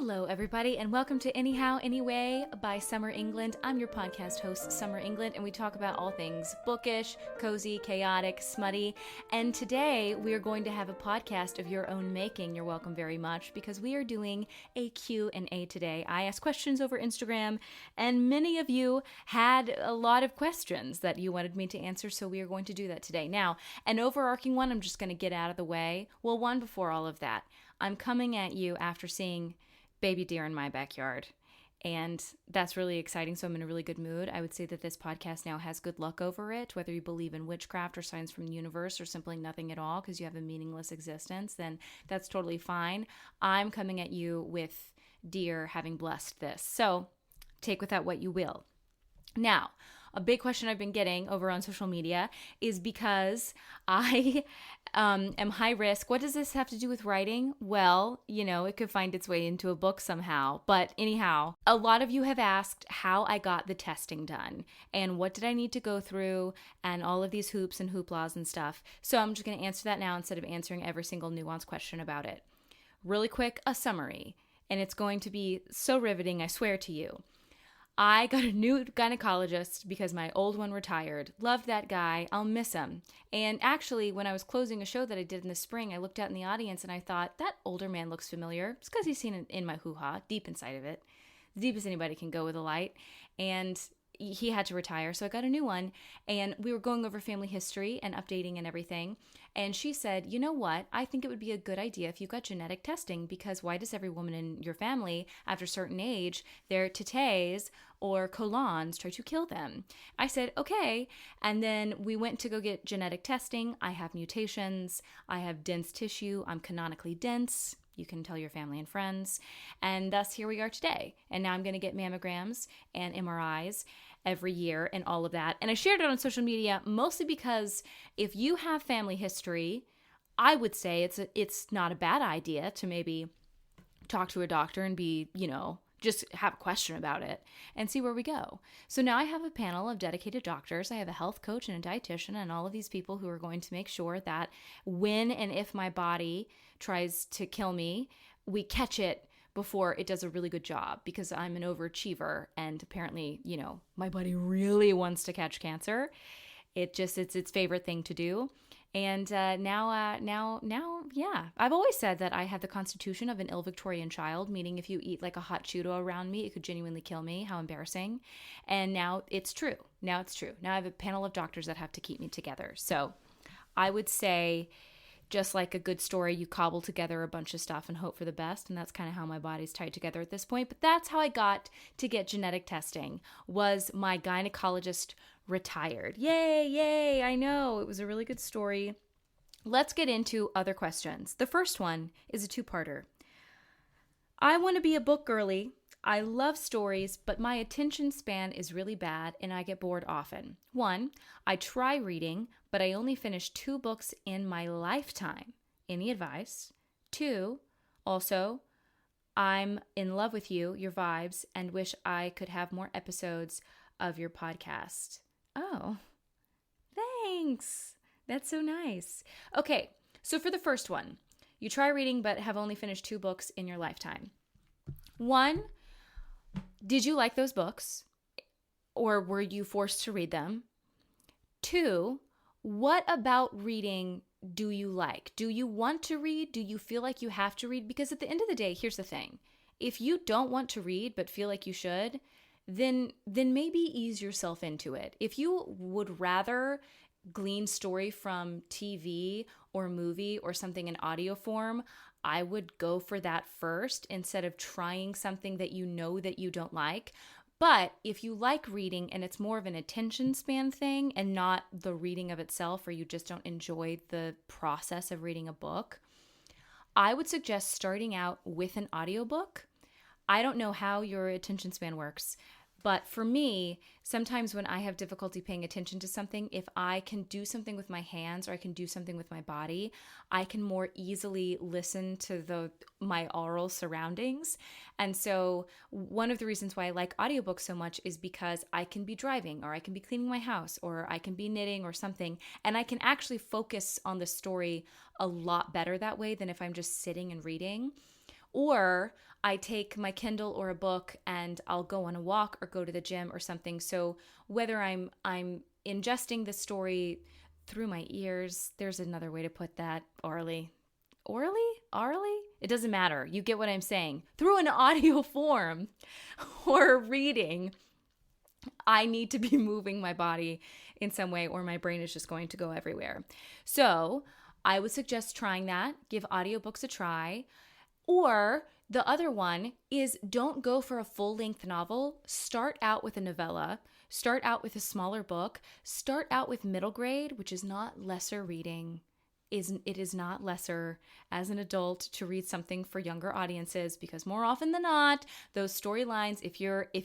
Hello, everybody, and welcome to Anyhow, Anyway by Summer England. I'm your podcast host, Summer England, and we talk about all things bookish, cozy, chaotic, smutty. And today we are going to have a podcast of your own making. You're welcome very much, because we are doing a Q&A today. I asked questions over Instagram, and many of you had a lot of questions that you wanted me to answer, so we are going to do that today. Now, an overarching one I'm just going to get out of the way. Well, one before all of that. I'm coming at you after seeing baby deer in my backyard, and that's really exciting, so I'm in a really good mood. I would say that this podcast now has good luck over it, whether you believe in witchcraft or signs from the universe or simply nothing at all because you have a meaningless existence, then that's totally fine. I'm coming at you with deer having blessed this, so take with that what you will. Now, a big question I've been getting over on social media is because I am high risk. What does this have to do with writing? Well, it could find its way into a book somehow. But anyhow, a lot of you have asked how I got the testing done and what did I need to go through and all of these hoops and hooplas and stuff. So I'm just going to answer that now instead of answering every single nuanced question about it. Really quick, a summary. And it's going to be so riveting, I swear to you. I got a new gynecologist because my old one retired. Loved that guy. I'll miss him. And actually, when I was closing a show that I did in the spring, I looked out in the audience and I thought, that older man looks familiar. It's because he's seen it in my hoo-ha, deep inside of it. As deep as anybody can go with a light. And he had to retire, so I got a new one. And we were going over family history and updating and everything. And she said, you know what? I think it would be a good idea if you got genetic testing, because why does every woman in your family, after a certain age, their tetes or colons try to kill them? I said, okay. And then we went to go get genetic testing. I have mutations. I have dense tissue. I'm canonically dense. You can tell your family and friends. And thus here we are today. And now I'm going to get mammograms and MRIs every year and all of that. And I shared it on social media mostly because if you have family history, I would say it's not a bad idea to maybe talk to a doctor and be, just have a question about it and see where we go. So now I have a panel of dedicated doctors. I have a health coach and a dietitian and all of these people who are going to make sure that when and if my body tries to kill me, we catch it before it does a really good job, because I'm an overachiever and apparently, my body really wants to catch cancer. It's its favorite thing to do. And now, I've always said that I have the constitution of an ill Victorian child, meaning if you eat like a hot Cheeto around me, it could genuinely kill me. How embarrassing. And now it's true. Now I have a panel of doctors that have to keep me together. So I would say, just like a good story, you cobble together a bunch of stuff and hope for the best. And that's kind of how my body's tied together at this point. But that's how I got to get genetic testing, was my gynecologist retired. Yay, I know. It was a really good story. Let's get into other questions. The first one is a two-parter. I want to be a book girly. I love stories, but my attention span is really bad and I get bored often. 1, I try reading, but I only finish 2 books in my lifetime. Any advice? 2, also, I'm in love with you, your vibes, and wish I could have more episodes of your podcast. Oh, thanks. That's so nice. Okay, so for the first one, you try reading but have only finished 2 books in your lifetime. 1, did you like those books, or were you forced to read them? 2, what about reading do you like? Do you want to read? Do you feel like you have to read? Because at the end of the day, here's the thing. If you don't want to read but feel like you should, then maybe ease yourself into it. If you would rather glean story from TV or movie or something in audio form, I would go for that first instead of trying something that you know that you don't like. But if you like reading and it's more of an attention span thing and not the reading of itself, or you just don't enjoy the process of reading a book, I would suggest starting out with an audiobook. I don't know how your attention span works, but for me, sometimes when I have difficulty paying attention to something, if I can do something with my hands or I can do something with my body, I can more easily listen to my aural surroundings. And so one of the reasons why I like audiobooks so much is because I can be driving, or I can be cleaning my house, or I can be knitting or something, and I can actually focus on the story a lot better that way than if I'm just sitting and reading. Or I take my Kindle or a book and I'll go on a walk or go to the gym or something. So whether I'm ingesting the story through my ears, there's another way to put that, orally. Orally? It doesn't matter. You get what I'm saying. Through an audio form or reading, I need to be moving my body in some way or my brain is just going to go everywhere. So I would suggest trying that. Give audiobooks a try. Or the other one is don't go for a full-length novel. Start out with a novella. Start out with a smaller book. Start out with middle grade, which is not lesser reading. It is not lesser as an adult to read something for younger audiences, because more often than not, those storylines, if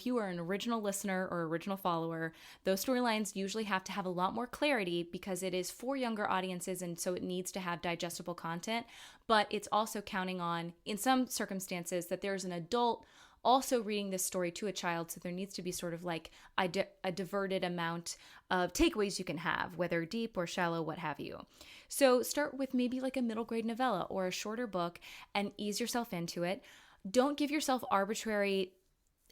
you are an original listener or original follower, those storylines usually have to have a lot more clarity because it is for younger audiences, and so it needs to have digestible content. But it's also counting on, in some circumstances, that there's an adult also reading this story to a child, so there needs to be sort of like a diverted amount of takeaways you can have, whether deep or shallow, what have you. So start with maybe like a middle grade novella or a shorter book and ease yourself into it. Don't give yourself arbitrary,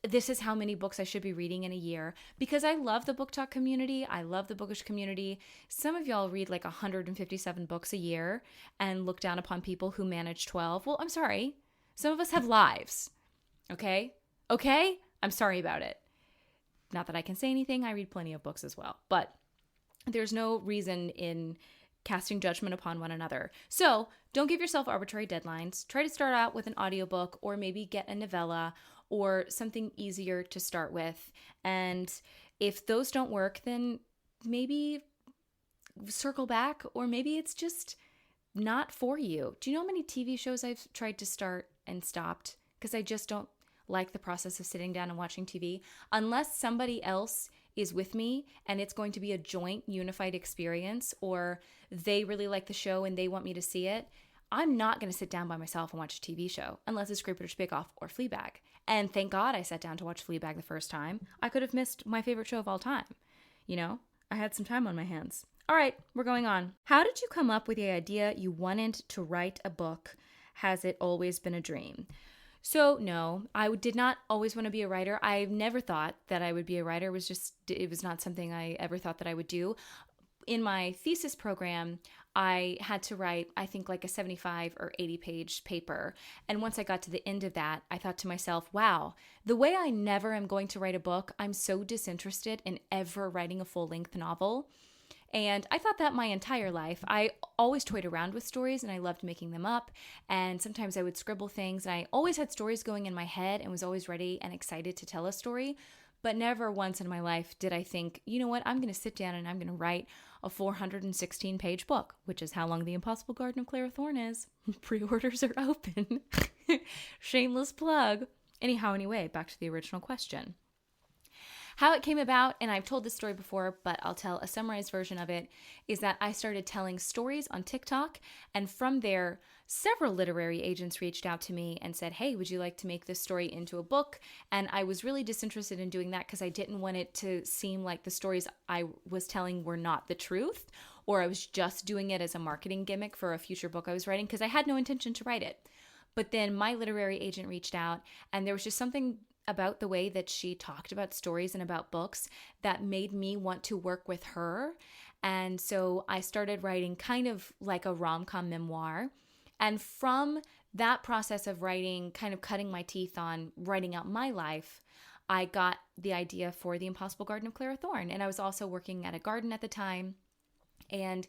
this is how many books I should be reading in a year, because I love the book talk community. I love the bookish community. Some of y'all read like 157 books a year and look down upon people who manage 12. Well, I'm sorry. Some of us have lives. Okay? I'm sorry about it. Not that I can say anything. I read plenty of books as well. But there's no reason in casting judgment upon one another. So don't give yourself arbitrary deadlines. Try to start out with an audiobook or maybe get a novella or something easier to start with. And if those don't work, then maybe circle back, or maybe it's just not for you. Do you know how many TV shows I've tried to start and stopped because I just don't like the process of sitting down and watching TV? Unless somebody else is with me and it's going to be a joint unified experience, or they really like the show and they want me to see it, I'm not going to sit down by myself and watch a TV show unless it's Great British Bake Off or Fleabag. And thank God I sat down to watch Fleabag the first time. I could have missed my favorite show of all time. You know, I had some time on my hands. All right, we're going on. How did you come up with the idea you wanted to write a book? Has it always been a dream? So no, I did not always want to be a writer. I never thought that I would be a writer. It was not something I ever thought that I would do. In my thesis program, I had to write, I think, like a 75 or 80 page paper. And once I got to the end of that, I thought to myself, wow, the way I never am going to write a book, I'm so disinterested in ever writing a full length novel. And I thought that my entire life. I always toyed around with stories and I loved making them up. And sometimes I would scribble things. And I always had stories going in my head and was always ready and excited to tell a story. But never once in my life did I think, you know what, I'm going to sit down and I'm going to write a 416-page book, which is how long The Impossible Garden of Clara Thorne is. Pre-orders are open. Shameless plug. Anyway, back to the original question. How it came about, and I've told this story before, but I'll tell a summarized version of it, is that I started telling stories on TikTok, and from there, several literary agents reached out to me and said, hey, would you like to make this story into a book? And I was really disinterested in doing that because I didn't want it to seem like the stories I was telling were not the truth, or I was just doing it as a marketing gimmick for a future book I was writing, because I had no intention to write it. But then my literary agent reached out, and there was just something about the way that she talked about stories and about books that made me want to work with her. And so I started writing kind of like a rom-com memoir. And from that process of writing, kind of cutting my teeth on writing out my life, I got the idea for The Impossible Garden of Clara Thorne. And I was also working at a garden at the time. And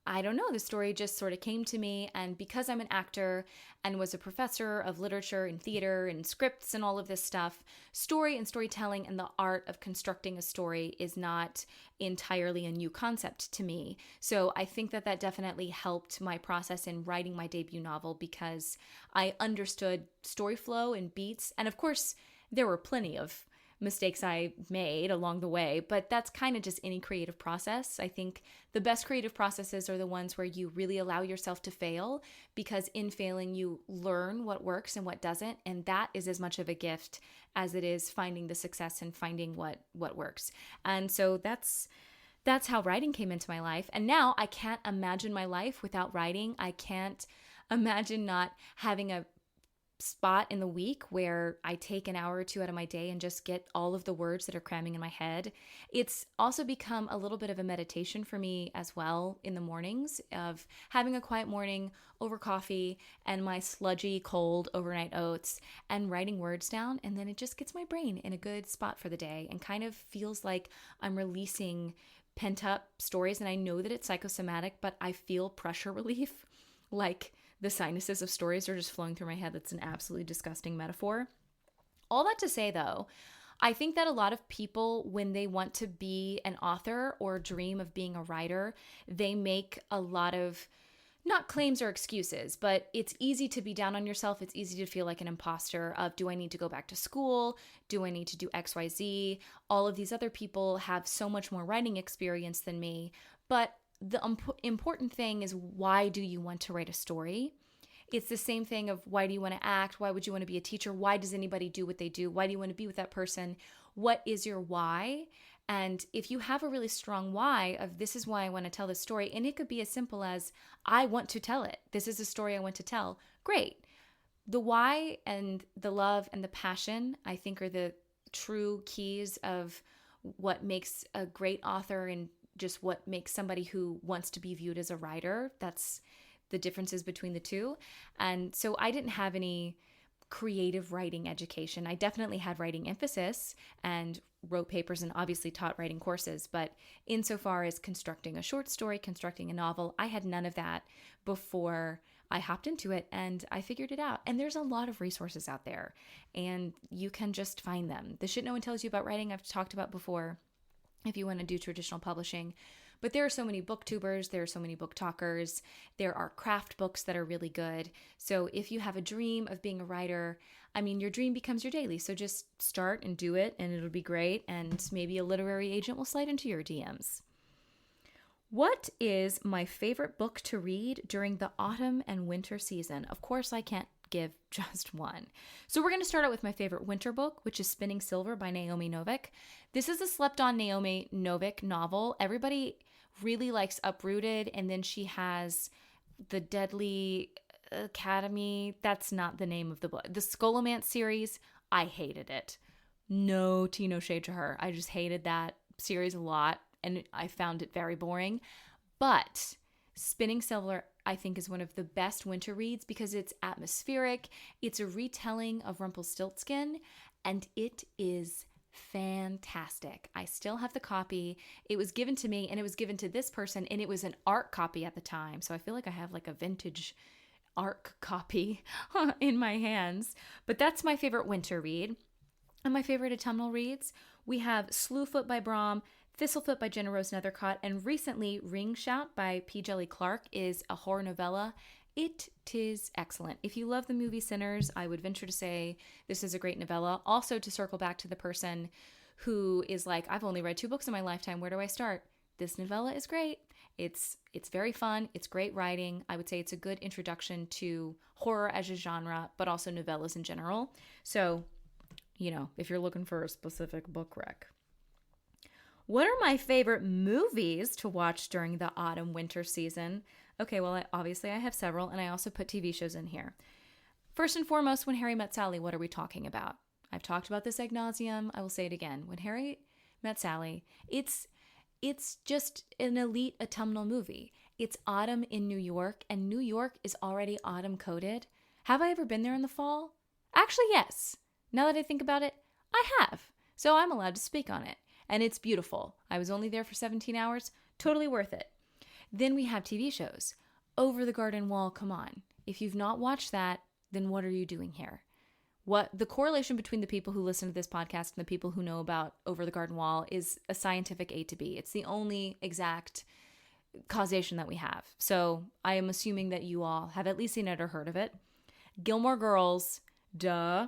I don't know, the story just sort of came to me. And because I'm an actor and was a professor of literature and theater and scripts and all of this stuff, story and storytelling and the art of constructing a story is not entirely a new concept to me. So I think that definitely helped my process in writing my debut novel, because I understood story flow and beats. And of course, there were plenty of mistakes I made along the way, but that's kind of just any creative process. I think the best creative processes are the ones where you really allow yourself to fail, because in failing you learn what works and what doesn't, and that is as much of a gift as it is finding the success and finding what works. And so that's how writing came into my life. And now I can't imagine my life without writing. I can't imagine not having a spot in the week where I take an hour or two out of my day and just get all of the words that are cramming in my head. It's also become a little bit of a meditation for me as well in the mornings, of having a quiet morning over coffee and my sludgy cold overnight oats and writing words down. And then it just gets my brain in a good spot for the day and kind of feels like I'm releasing pent up stories. And I know that it's psychosomatic, but I feel pressure relief, like the sinuses of stories are just flowing through my head. That's an absolutely disgusting metaphor. All that to say, though, I think that a lot of people, when they want to be an author or dream of being a writer, they make a lot of, not claims or excuses, but it's easy to be down on yourself. It's easy to feel like an imposter of, do I need to go back to school? Do I need to do XYZ? All of these other people have so much more writing experience than me. But the important thing is, why do you want to write a story? It's the same thing of, why do you want to act? Why would you want to be a teacher? Why does anybody do what they do? Why do you want to be with that person? What is your why? And if you have a really strong why of, this is why I want to tell this story, and it could be as simple as, I want to tell it. This is a story I want to tell. Great. The why and the love and the passion, I think, are the true keys of what makes a great author and just what makes somebody who wants to be viewed as a writer. That's the differences between the two. And so I didn't have any creative writing education. I definitely had writing emphasis and wrote papers and obviously taught writing courses. But insofar as constructing a short story, constructing a novel, I had none of that before I hopped into it, and I figured it out. And there's a lot of resources out there, and you can just find them. The shit no one tells you about writing, I've talked about before, if you want to do traditional publishing. But there are so many booktubers, there are so many book talkers, there are craft books that are really good. So if you have a dream of being a writer, I mean, your dream becomes your daily. So just start and do it, and it'll be great. And maybe a literary agent will slide into your DMs. What is my favorite book to read during the autumn and winter season? Of course, I can't give just one. So we're going to start out with my favorite winter book, which is Spinning Silver by Naomi Novik. This is a slept-on Naomi Novik novel. Everybody really likes Uprooted, and then she has The Deadly Academy. That's not the name of the book. The Scholomance series, I hated it. No tea, no shade to her. I just hated that series a lot, and I found it very boring. But Spinning Silver, I think, is one of the best winter reads because it's atmospheric. It's a retelling of Rumpelstiltskin, and it is fantastic. I still have the copy. It was given to me, and it was given to this person, and it was an ARC copy at the time. So I feel like I have like a vintage ARC copy in my hands. But that's my favorite winter read. And my favorite autumnal reads, we have Slewfoot by Brom, Thistlefoot by Jenna Rose Nethercott, and recently Ring Shout by P. Jelly Clark is a horror novella. It is excellent. If you love the movie Sinners, I would venture to say this is a great novella. Also, to circle back to the person who is like, I've only read 2 books in my lifetime, where do I start? This novella is great. It's very fun. It's great writing. I would say it's a good introduction to horror as a genre, but also novellas in general. So, if you're looking for a specific book rec. What are my favorite movies to watch during the autumn-winter season? Okay, well, obviously I have several, and I also put TV shows in here. First and foremost, When Harry Met Sally, what are we talking about? I've talked about this ad nauseum. I will say it again. When Harry Met Sally, it's just an elite autumnal movie. It's autumn in New York, and New York is already autumn-coded. Have I ever been there in the fall? Actually, yes. Now that I think about it, I have. So I'm allowed to speak on it. And it's beautiful. I was only there for 17 hours. Totally worth it. Then we have TV shows. Over the Garden Wall, come on. If you've not watched that, then what are you doing here? What the correlation between the people who listen to this podcast and the people who know about Over the Garden Wall is a scientific A to B. It's the only exact causation that we have. So I am assuming that you all have at least seen it or heard of it. Gilmore Girls, duh.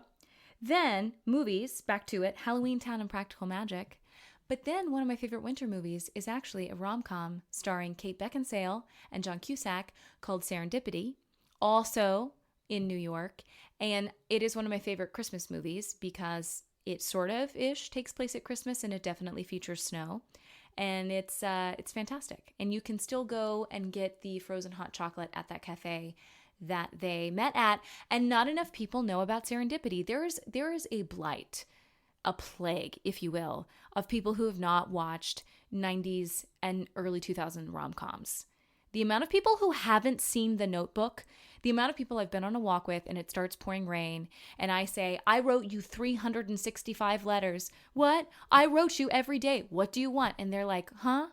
Then movies, back to it, Halloween Town and Practical Magic. But then one of my favorite winter movies is actually a rom-com starring Kate Beckinsale and John Cusack called Serendipity, also in New York. And it is one of my favorite Christmas movies because it sort of-ish takes place at Christmas, and it definitely features snow. And it's fantastic. And you can still go and get the frozen hot chocolate at that cafe that they met at, and not enough people know about serendipity. There is a blight, a plague, if you will, of people who have not watched 90s and early 2000 rom-coms. The amount of people who haven't seen The Notebook, the amount of people I've been on a walk with and it starts pouring rain and I say, I wrote you 365 letters. What? I wrote you every day. What do you want? And they're like, huh?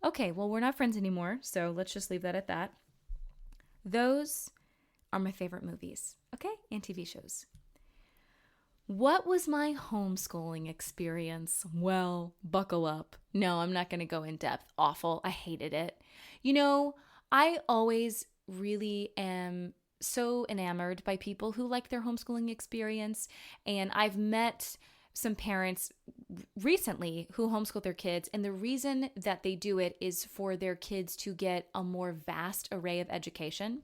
Okay, well, we're not friends anymore, so let's just leave that at that. Those are my favorite movies, okay? And TV shows. What was my homeschooling experience? Well, buckle up. No, I'm not going to go in depth. Awful. I hated it. You know, I always really am so enamored by people who like their homeschooling experience. And I've met some parents recently who homeschool their kids. And the reason that they do it is for their kids to get a more vast array of education.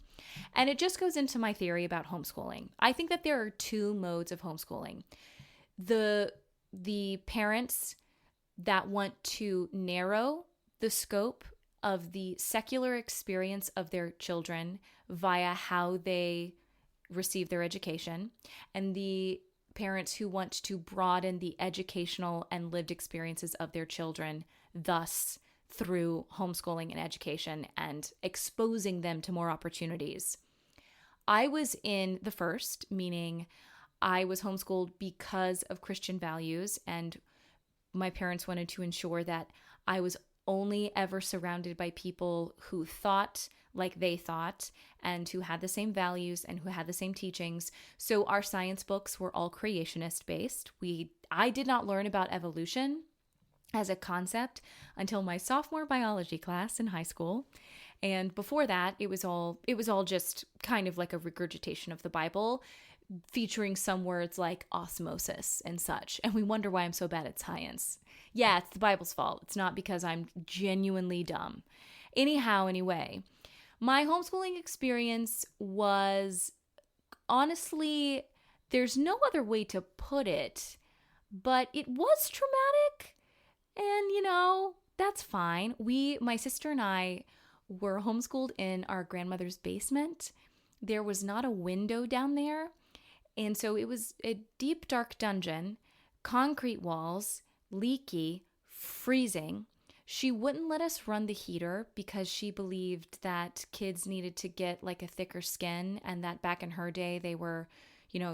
And it just goes into my theory about homeschooling. I think that there are two modes of homeschooling. The parents that want to narrow the scope of the secular experience of their children via how they receive their education, and the parents who want to broaden the educational and lived experiences of their children, thus through homeschooling and education and exposing them to more opportunities. I was in the first, meaning I was homeschooled because of Christian values, and my parents wanted to ensure that I was only ever surrounded by people who thought like they thought and who had the same values and who had the same teachings. So our science books were all creationist based. I did not learn about evolution as a concept until my sophomore biology class in high school. And before that, it was all just kind of like a regurgitation of the Bible, featuring some words like osmosis and such. And we wonder why I'm so bad at science. Yeah, it's the Bible's fault. It's not because I'm genuinely dumb. Anyway, my homeschooling experience was, honestly, there's no other way to put it, but it was traumatic. And, that's fine. My sister and I were homeschooled in our grandmother's basement. There was not a window down there. And so it was a deep, dark dungeon, concrete walls, leaky, freezing. She wouldn't let us run the heater because she believed that kids needed to get like a thicker skin, and that back in her day they were,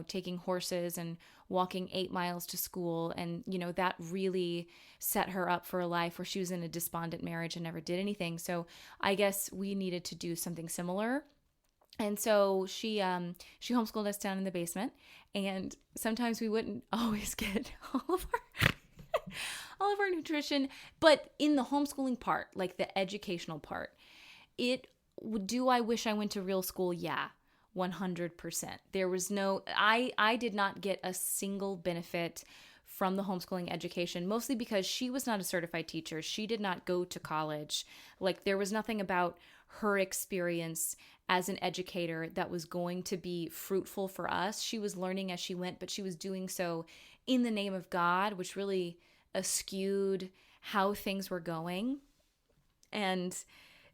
taking horses and walking 8 miles to school. And, that really set her up for a life where she was in a despondent marriage and never did anything. So I guess we needed to do something similar. And so she homeschooled us down in the basement, and sometimes we wouldn't always get all of our nutrition, but in the homeschooling part, like the educational part, do I wish I went to real school? Yeah, 100%. There was I did not get a single benefit from the homeschooling education, mostly because she was not a certified teacher. She did not go to college. Like, there was nothing about her experience as an educator that was going to be fruitful for us. She was learning as she went, but she was doing so in the name of God, which really eschewed how things were going. And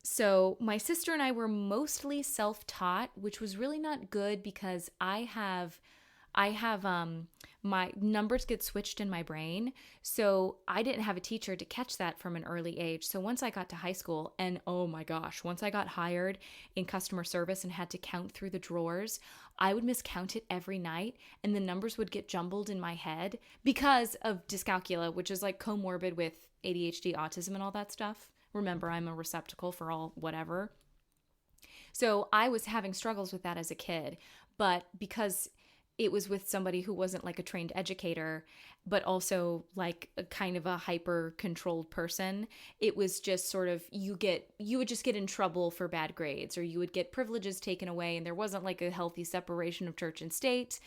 so my sister and I were mostly self-taught, which was really not good because I have my numbers get switched in my brain. So I didn't have a teacher to catch that from an early age. So once I got to high school, and oh my gosh, once I got hired in customer service and had to count through the drawers, I would miscount it every night, and the numbers would get jumbled in my head because of dyscalculia, which is like comorbid with ADHD, autism, and all that stuff. Remember, I'm a receptacle for all whatever. So I was having struggles with that as a kid, but because it was with somebody who wasn't like a trained educator, but also like a kind of a hyper controlled person, it was just sort of, you would just get in trouble for bad grades, or you would get privileges taken away, and there wasn't like a healthy separation of church and state.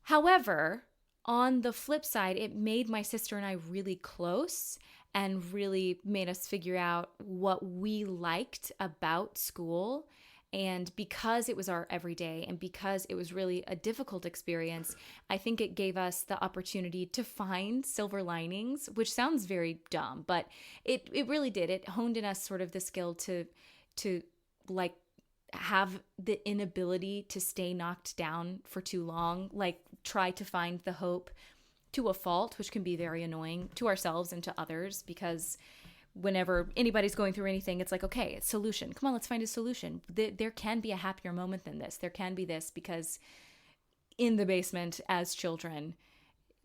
However, on the flip side, it made my sister and I really close and really made us figure out what we liked about school. And because it was our everyday, and because it was really a difficult experience, I think it gave us the opportunity to find silver linings, which sounds very dumb, but it really did. It honed in us sort of the skill to like have the inability to stay knocked down for too long, like try to find the hope to a fault, which can be very annoying to ourselves and to others, because whenever anybody's going through anything, it's like, okay, solution. Come on, let's find a solution. There can be a happier moment than this. There can be this, because in the basement as children,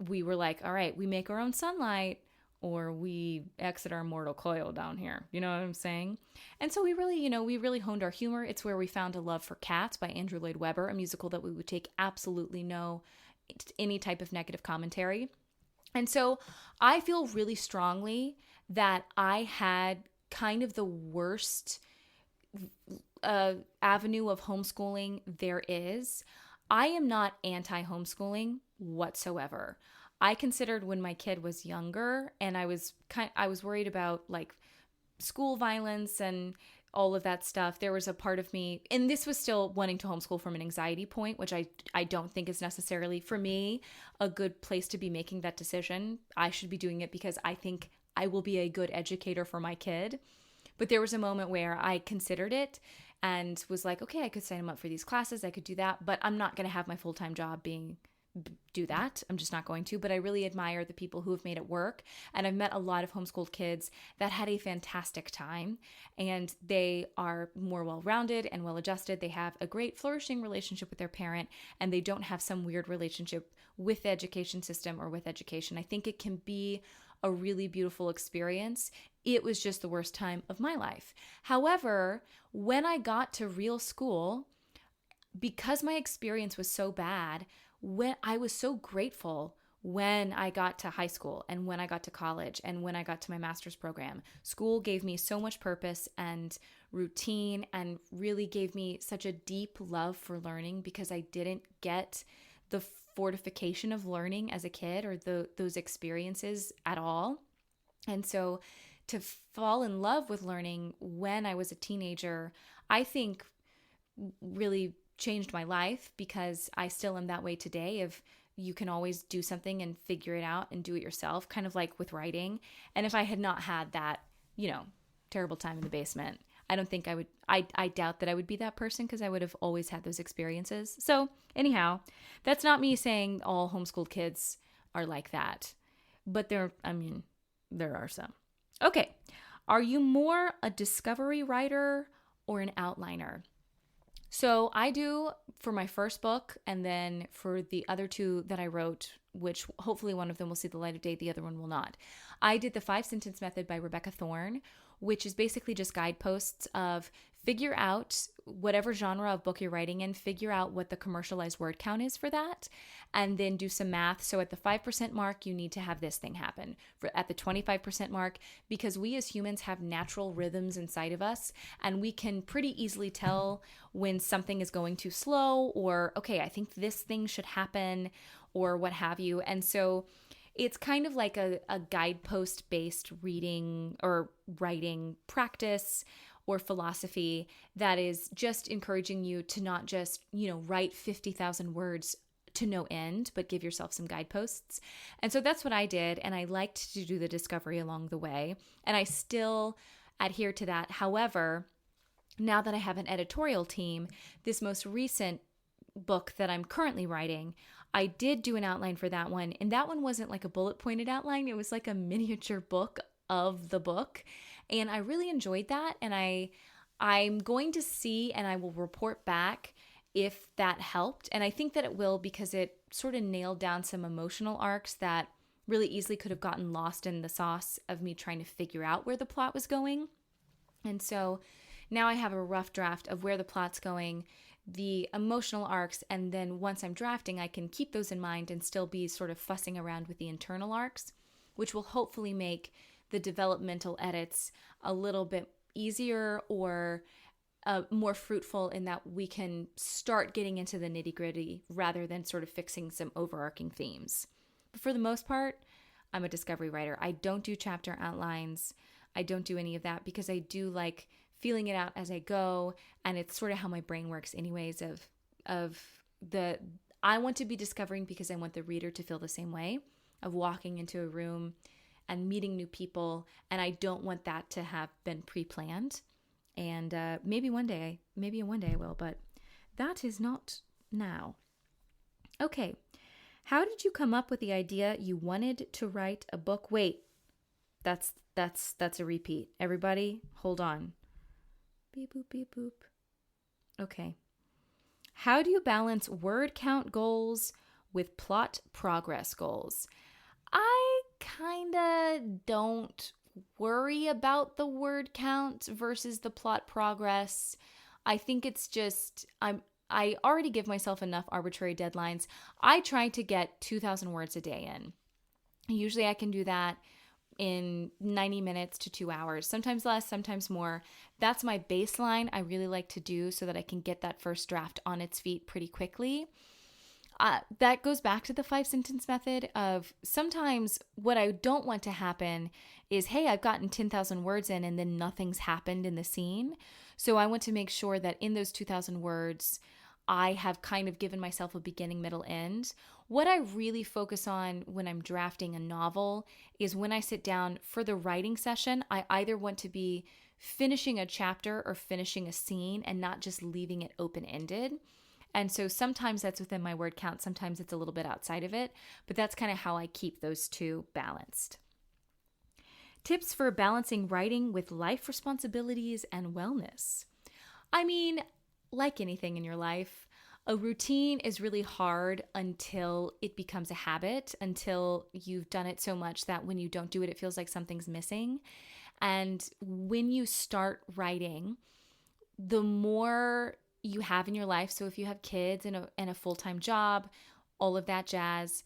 we were like, all right, we make our own sunlight or we exit our mortal coil down here. You know what I'm saying? And so we really honed our humor. It's where we found a love for Cats by Andrew Lloyd Webber, a musical that we would take absolutely no any type of negative commentary. And so I feel really strongly that I had kind of the worst avenue of homeschooling there is. I am not anti-homeschooling whatsoever. I considered when my kid was younger, and I was worried about like school violence and all of that stuff. There was a part of me, and this was still wanting to homeschool from an anxiety point, which I don't think is necessarily, for me, a good place to be making that decision. I should be doing it because I think I will be a good educator for my kid. But there was a moment where I considered it and was like, okay, I could sign him up for these classes. I could do that, but I'm not going to have my full-time job do that. I'm just not going to. But I really admire the people who have made it work. And I've met a lot of homeschooled kids that had a fantastic time, and they are more well-rounded and well-adjusted. They have a great flourishing relationship with their parent, and they don't have some weird relationship with the education system or with education. I think it can be a really beautiful experience. It was just the worst time of my life. However, when I got to real school, because my experience was so bad, when I was so grateful when I got to high school and when I got to college and when I got to my master's program. School gave me so much purpose and routine, and really gave me such a deep love for learning, because I didn't get the fortification of learning as a kid or those experiences at all. And so to fall in love with learning when I was a teenager, I think really changed my life, because I still am that way today. Of you can always do something and figure it out and do it yourself, kind of like with writing. And if I had not had that, terrible time in the basement, I don't think I would, I doubt that I would be that person, because I would have always had those experiences. So anyhow, that's not me saying all homeschooled kids are like that, but there are some. Okay. Are you more a discovery writer or an outliner? So I do for my first book, and then for the other two that I wrote, which hopefully one of them will see the light of day, the other one will not. I did the 5-sentence method by Rebecca Thorne, which is basically just guideposts of figure out whatever genre of book you're writing in, figure out what the commercialized word count is for that, and then do some math. So at the 5% mark, you need to have this thing happen. At the 25% mark, because we as humans have natural rhythms inside of us, and we can pretty easily tell when something is going too slow, or, okay, I think this thing should happen, or what have you. And so it's kind of like a guidepost-based reading or writing practice or philosophy that is just encouraging you to not just, write 50,000 words to no end, but give yourself some guideposts. And so that's what I did, and I liked to do the discovery along the way, and I still adhere to that. However, now that I have an editorial team, this most recent book that I'm currently writing, I did do an outline for that one, and that one wasn't like a bullet pointed outline. It was like a miniature book of the book, and I really enjoyed that, and I'm going to see, and I will report back if that helped. And I think that it will, because it sort of nailed down some emotional arcs that really easily could have gotten lost in the sauce of me trying to figure out where the plot was going. And so now I have a rough draft of where the plot's going, the emotional arcs, and then once I'm drafting, I can keep those in mind and still be sort of fussing around with the internal arcs, which will hopefully make the developmental edits a little bit easier or more fruitful, in that we can start getting into the nitty-gritty rather than sort of fixing some overarching themes. But for the most part, I'm a discovery writer. I don't do chapter outlines. I don't do any of that, because I do like feeling it out as I go, and it's sort of how my brain works anyways, I want to be discovering because I want the reader to feel the same way, of walking into a room and meeting new people, and I don't want that to have been pre-planned. And maybe one day I will, but that is not now. Okay. How did you come up with the idea you wanted to write a book? Wait, that's a repeat. Everybody, hold on. Beep, boop, beep, boop. Okay. How do you balance word count goals with plot progress goals? I kind of don't worry about the word count versus the plot progress. I think it's just I already give myself enough arbitrary deadlines. I try to get 2,000 words a day in. Usually I can do that in 90 minutes to 2 hours, sometimes less, sometimes more. That's my baseline I really like to do so that I can get that first draft on its feet pretty quickly. That goes back to the 5-sentence method of sometimes what I don't want to happen is, hey, I've gotten 10,000 words in and then nothing's happened in the scene. So I want to make sure that in those 2,000 words, I have kind of given myself a beginning, middle, end. What I really focus on when I'm drafting a novel is when I sit down for the writing session, I either want to be finishing a chapter or finishing a scene and not just leaving it open-ended. And so sometimes that's within my word count, sometimes it's a little bit outside of it, but that's kind of how I keep those two balanced. Tips for balancing writing with life responsibilities and wellness. I mean, like anything in your life, a routine is really hard until it becomes a habit, until you've done it so much that when you don't do it, it feels like something's missing. And when you start writing, the more you have in your life, so if you have kids and a full-time job, all of that jazz,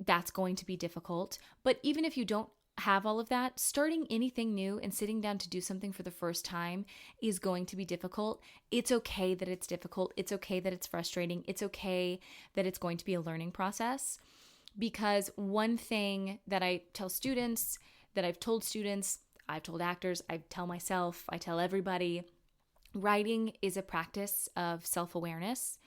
that's going to be difficult. But even if you don't have all of that, starting anything new and sitting down to do something for the first time is going to be difficult. It's okay that it's difficult. It's okay that it's frustrating. It's okay that it's going to be a learning process. Because one thing that I tell students, that I've told students, I've told actors, I tell myself, I tell everybody, writing is a practice of self-awareness.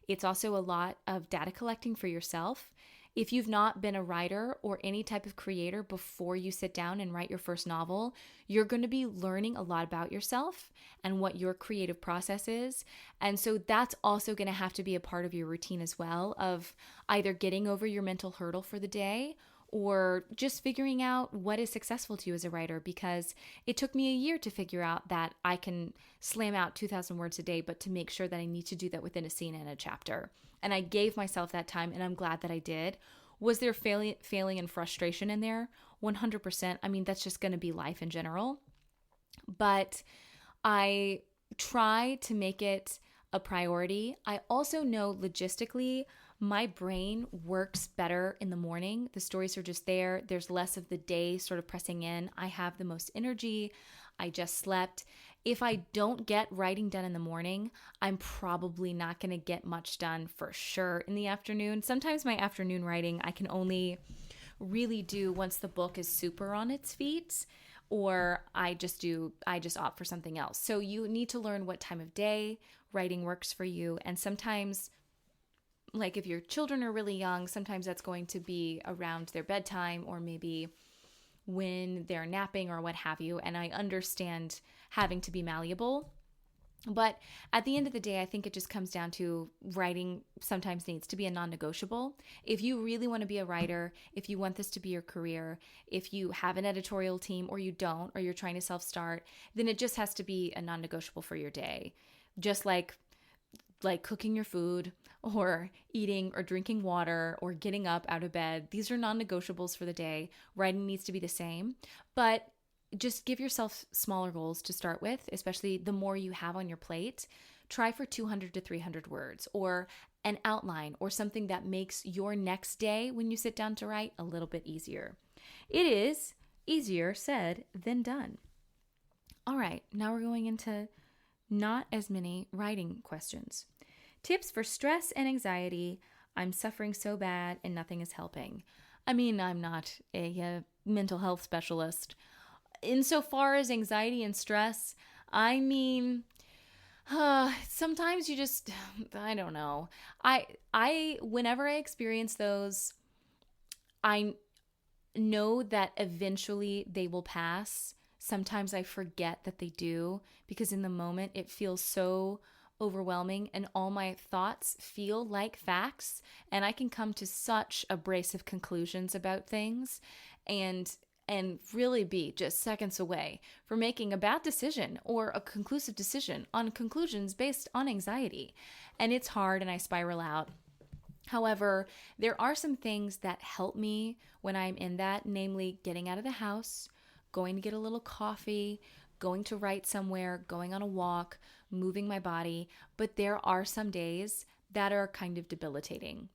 It's also a lot of data collecting for yourself. If you've not been a writer or any type of creator before you sit down and write your first novel, you're going to be learning a lot about yourself and what your creative process is. And so that's also going to have to be a part of your routine as well, of either getting over your mental hurdle for the day or just figuring out what is successful to you as a writer, because it took me a year to figure out that I can slam out 2,000 words a day, but to make sure that I need to do that within a scene and a chapter. And I gave myself that time, and I'm glad that I did. Was there failing and frustration in there? 100%. I mean, that's just going to be life in general. But I try to make it a priority. I also know logistically, my brain works better in the morning. The stories are just there. There's less of the day sort of pressing in. I have the most energy. I just slept. If I don't get writing done in the morning, I'm probably not going to get much done for sure in the afternoon. Sometimes my afternoon writing I can only really do once the book is super on its feet, or I just opt for something else. So you need to learn what time of day writing works for you. And sometimes, like if your children are really young, sometimes that's going to be around their bedtime or maybe when they're napping or what have you. And I understand having to be malleable. But at the end of the day, I think it just comes down to writing sometimes needs to be a non-negotiable. If you really want to be a writer, if you want this to be your career, if you have an editorial team or you don't, or you're trying to self-start, then it just has to be a non-negotiable for your day. Just like cooking your food or eating or drinking water or getting up out of bed. These are non-negotiables for the day. Writing needs to be the same, but just give yourself smaller goals to start with, especially the more you have on your plate. Try for 200 to 300 words or an outline or something that makes your next day when you sit down to write a little bit easier. It is easier said than done. All right, now we're going into not as many writing questions. Tips for stress and anxiety. I'm suffering so bad and nothing is helping. I mean, I'm not a mental health specialist. Insofar as anxiety and stress, I mean, sometimes you just, I don't know. Whenever I experience those, I know that eventually they will pass. sometimes I forget that they do, because in the moment it feels so overwhelming and all my thoughts feel like facts, and I can come to such abrasive conclusions about things and really be just seconds away from making a bad decision or a conclusive decision on conclusions based on anxiety. And it's hard and I spiral out. However, there are some things that help me when I'm in that, namely getting out of the house, going to get a little coffee, going to write somewhere, going on a walk, moving my body. But there are some days that are kind of debilitating.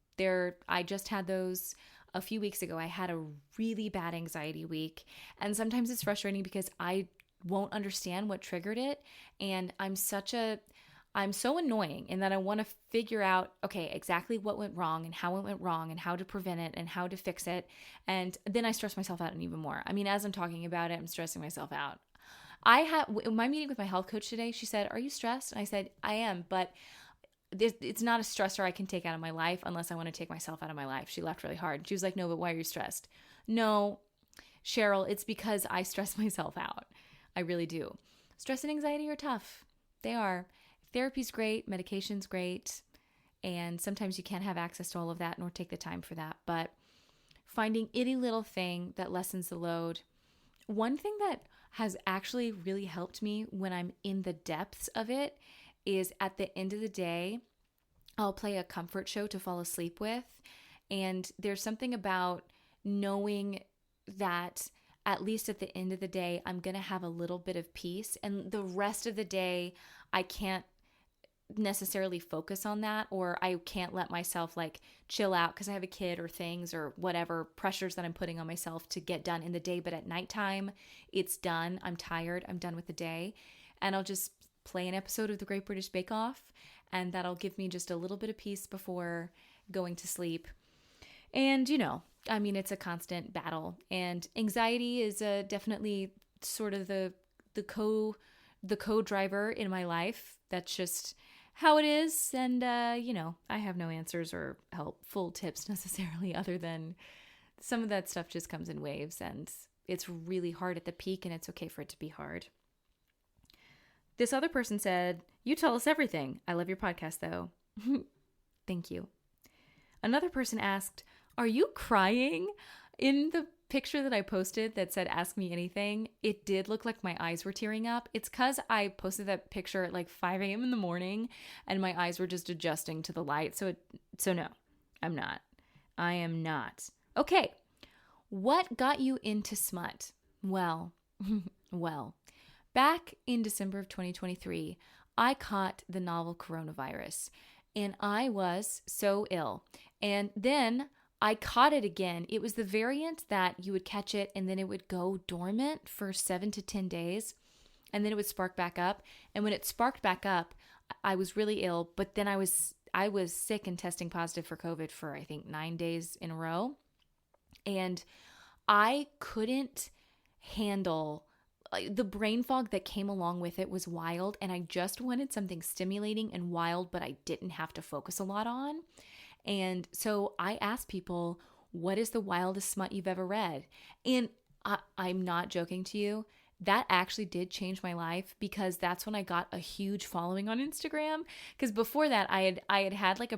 I just had those a few weeks ago. I had a really bad anxiety week, and sometimes it's frustrating because I won't understand what triggered it, and I'm so annoying in that I want to figure out, okay, exactly what went wrong and how it went wrong and how to prevent it and how to fix it. And then I stress myself out even more. I mean, as I'm talking about it, I'm stressing myself out. I had my meeting with my health coach today. She said, "Are you stressed?" And I said, "I am, but it's not a stressor I can take out of my life unless I want to take myself out of my life." She laughed really hard. She was like, "No, but why are you stressed?" "No, Cheryl, it's because I stress myself out. I really do. Stress and anxiety are tough. They are. Therapy's great, medication's great, and sometimes you can't have access to all of that nor take the time for that. But finding any little thing that lessens the load. One thing that has actually really helped me when I'm in the depths of it is at the end of the day, I'll play a comfort show to fall asleep with. And there's something about knowing that at least at the end of the day, I'm going to have a little bit of peace. And the rest of the day, I can't necessarily focus on that, or I can't let myself like chill out because I have a kid or things or whatever pressures that I'm putting on myself to get done in the day. But at nighttime, it's done. I'm tired. I'm done with the day. And I'll just play an episode of The Great British Bake Off, and that'll give me just a little bit of peace before going to sleep. And, I mean, it's a constant battle, and anxiety is definitely sort of the co-driver in my life. That's just how it is. And, I have no answers or helpful tips necessarily, other than some of that stuff just comes in waves, and it's really hard at the peak, and it's okay for it to be hard. This other person said, "You tell us everything. I love your podcast, though." Thank you. Another person asked, "Are you crying?" In the picture that I posted that said, "Ask me anything," it did look like my eyes were tearing up. It's because I posted that picture at like 5 a.m. in the morning and my eyes were just adjusting to the light. So no, I'm not. I am not. Okay. What got you into smut? Well, back in December of 2023, I caught the novel coronavirus and I was so ill. And then I caught it again. It was the variant that you would catch it and then it would go dormant for 7 to 10 days and then it would spark back up. And when it sparked back up, I was really ill, but then I was sick and testing positive for COVID for I think 9 days in a row. And I couldn't handle the brain fog that came along with it was wild, and I just wanted something stimulating and wild, but I didn't have to focus a lot on. And so I asked people, what is the wildest smut you've ever read? And I'm not joking to you. That actually did change my life, because that's when I got a huge following on Instagram. Because before that, I had like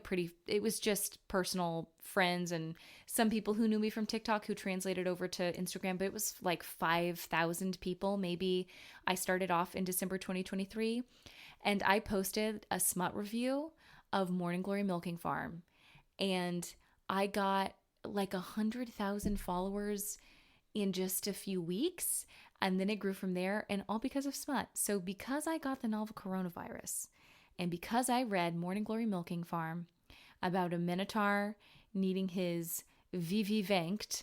it was just personal friends and some people who knew me from TikTok who translated over to Instagram, but it was like 5,000 people. Maybe I started off in December 2023, and I posted a smut review of Morning Glory Milking Farm, and I got like 100,000 followers in just a few weeks. And then it grew from there, and all because of smut. So because I got the novel Coronavirus, and because I read Morning Glory Milking Farm about a minotaur needing his Vivi Vankt,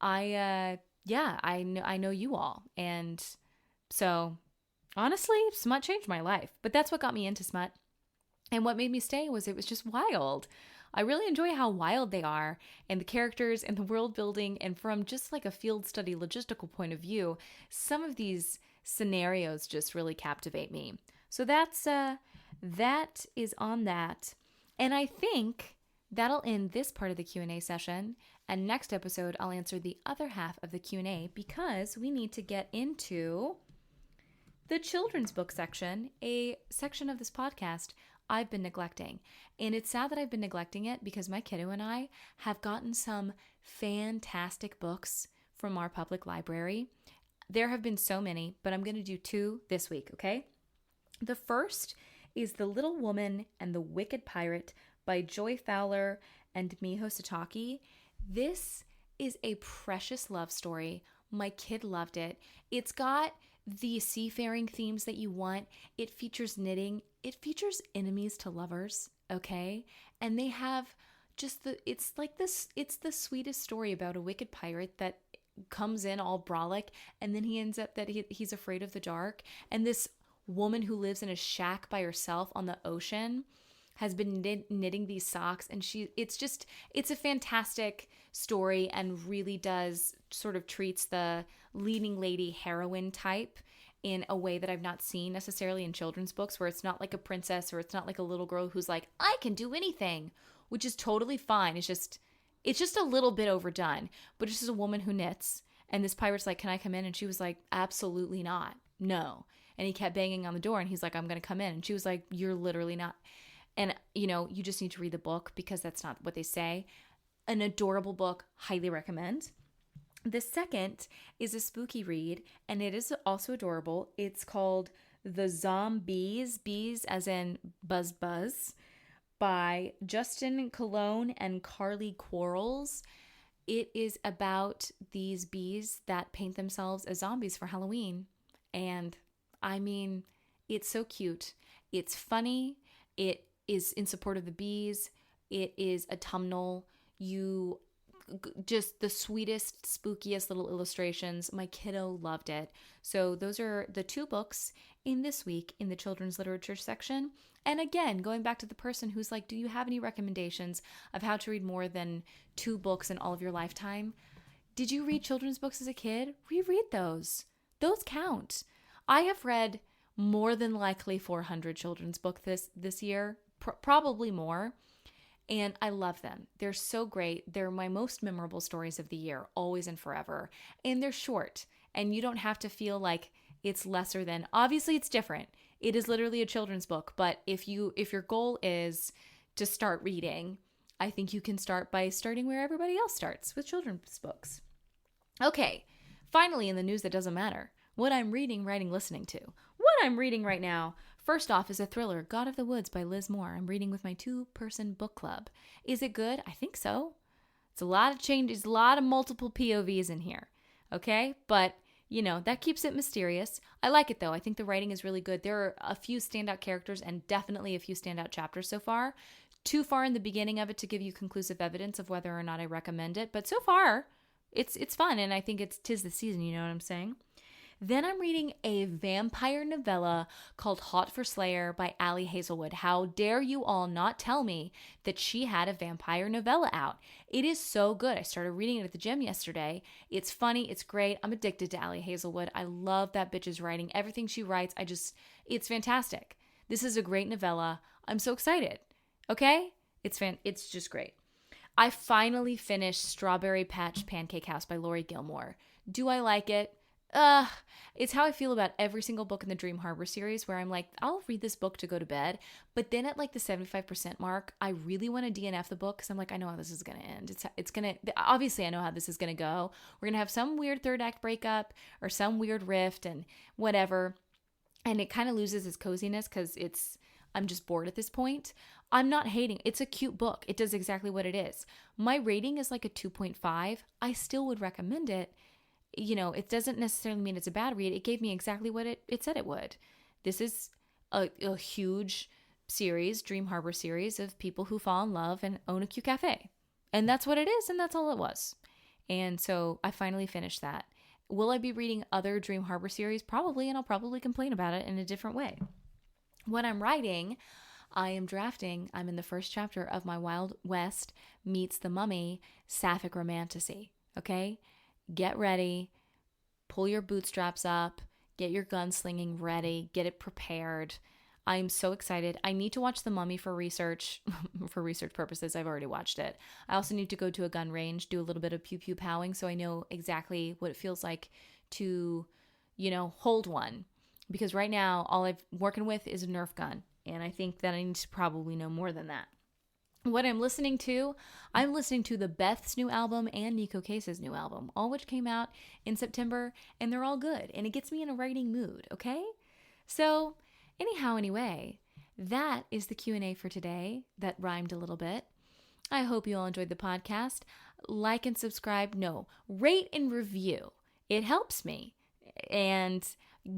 I know you all. And so honestly, smut changed my life. But that's what got me into smut. And what made me stay was it was just wild. I really enjoy how wild they are, and the characters and the world building, and from just like a field study logistical point of view, some of these scenarios just really captivate me. So that is on that. And I think that'll end this part of the Q&A session, And next episode, I'll answer the other half of the Q&A because we need to get into the children's book section, a section of this podcast I've been neglecting. And it's sad that I've been neglecting it because my kiddo and I have gotten some fantastic books from our public library. There have been so many, but I'm going to do 2 this week, okay? The first is The Little Woman and the Wicked Pirate by Joy Fowler and Miho Satake. This is a precious love story. My kid loved it. It's got the seafaring themes that you want. It features knitting. It features enemies to lovers, okay? And they have just it's the sweetest story about a wicked pirate that comes in all brolic, and then he ends up that he's afraid of the dark. And this woman who lives in a shack by herself on the ocean has been knitting these socks, and it's a fantastic story and really does sort of treats the leading lady heroine type in a way that I've not seen necessarily in children's books, where it's not like a princess or it's not like a little girl who's like, I can do anything, which is totally fine. It's just a little bit overdone, but it's just a woman who knits. And this pirate's like, can I come in? And she was like, absolutely not. No. And he kept banging on the door and he's like, I'm going to come in. And she was like, you're literally not. And, you just need to read the book because that's not what they say. An adorable book, highly recommend. The second is a spooky read, and it is also adorable. It's called The Zombies, bees as in buzz buzz, by Justin Cologne and Carly Quarles. It is about these bees that paint themselves as zombies for Halloween. And I mean, it's so cute. It's funny. It is in support of the bees. It is autumnal. Just the sweetest, spookiest little illustrations. My kiddo loved it. So those are the 2 books in this week in the children's literature section. And again, going back to the person who's like, do you have any recommendations of how to read more than 2 books in all of your lifetime? Did you read children's books as a kid? Reread those. Those count. I have read more than likely 400 children's books this year, probably more. And I love them. They're so great. They're my most memorable stories of the year, always and forever. And they're short. And you don't have to feel like it's lesser than. Obviously, it's different. It is literally a children's book. But if your goal is to start reading, I think you can start by starting where everybody else starts, with children's books. Okay, finally in the news that doesn't matter. What I'm reading, writing, listening to. What I'm reading right now, first off, is a thriller, God of the Woods by Liz Moore. I'm reading with my 2-person book club. Is it good? I think so. It's a lot of changes, a lot of multiple POVs in here. Okay? But, that keeps it mysterious. I like it, though. I think the writing is really good. There are a few standout characters and definitely a few standout chapters so far. Too far in the beginning of it to give you conclusive evidence of whether or not I recommend it. But so far, it's fun, and I think 'tis the season, you know what I'm saying? Then I'm reading a vampire novella called Hot for Slayer by Ali Hazelwood. How dare you all not tell me that she had a vampire novella out? It is so good. I started reading it at the gym yesterday. It's funny. It's great. I'm addicted to Ali Hazelwood. I love that bitch's writing. Everything she writes, it's fantastic. This is a great novella. I'm so excited. Okay? It's just great. I finally finished Strawberry Patch Pancake House by Lori Gilmore. Do I like it? It's how I feel about every single book in the Dream Harbor series, where I'm like, I'll read this book to go to bed, but then at like the 75% mark, I really want to DNF the book because I'm like, I know how this is going to end. It's going to, obviously I know how this is going to go. We're going to have some weird 3rd act breakup or some weird rift and whatever. And it kind of loses its coziness because I'm just bored at this point. I'm not hating. It's a cute book. It does exactly what it is. My rating is like a 2.5. I still would recommend it. It doesn't necessarily mean it's a bad read. It gave me exactly what it said it would. This is a huge series, Dream Harbor series, of people who fall in love and own a cute cafe. And that's what it is, and that's all it was. And so I finally finished that. Will I be reading other Dream Harbor series? Probably, and I'll probably complain about it in a different way. What I'm writing, I am drafting. I'm in the first chapter of my Wild West meets the Mummy sapphic romantasy. Okay? Get ready, pull your bootstraps up, get your gunslinging ready, get it prepared. I'm so excited. I need to watch The Mummy for research, for research purposes. I've already watched it. I also need to go to a gun range, do a little bit of pew pew powing so I know exactly what it feels like to, hold one. Because right now, all I'm working with is a Nerf gun. And I think that I need to probably know more than that. What I'm listening to the Beth's new album and Nico Case's new album, all which came out in September, and they're all good. And it gets me in a writing mood, okay? So, anyway, that is the Q&A for today. That rhymed a little bit. I hope you all enjoyed the podcast. Like and subscribe. No, rate and review. It helps me. And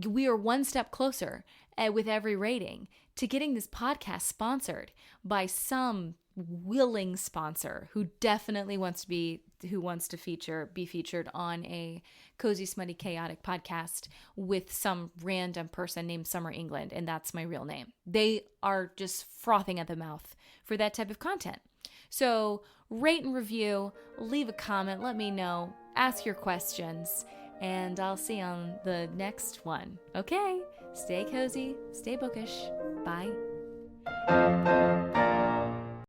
we are one step closer with every rating to getting this podcast sponsored by some willing sponsor who definitely wants to be featured on a cozy, smutty, chaotic podcast with some random person named Summer England, and that's my real name. They are just frothing at the mouth for that type of content. So rate and review, leave a comment, let me know, ask your questions, and I'll see you on the next one. Okay, stay cozy, stay bookish. Bye.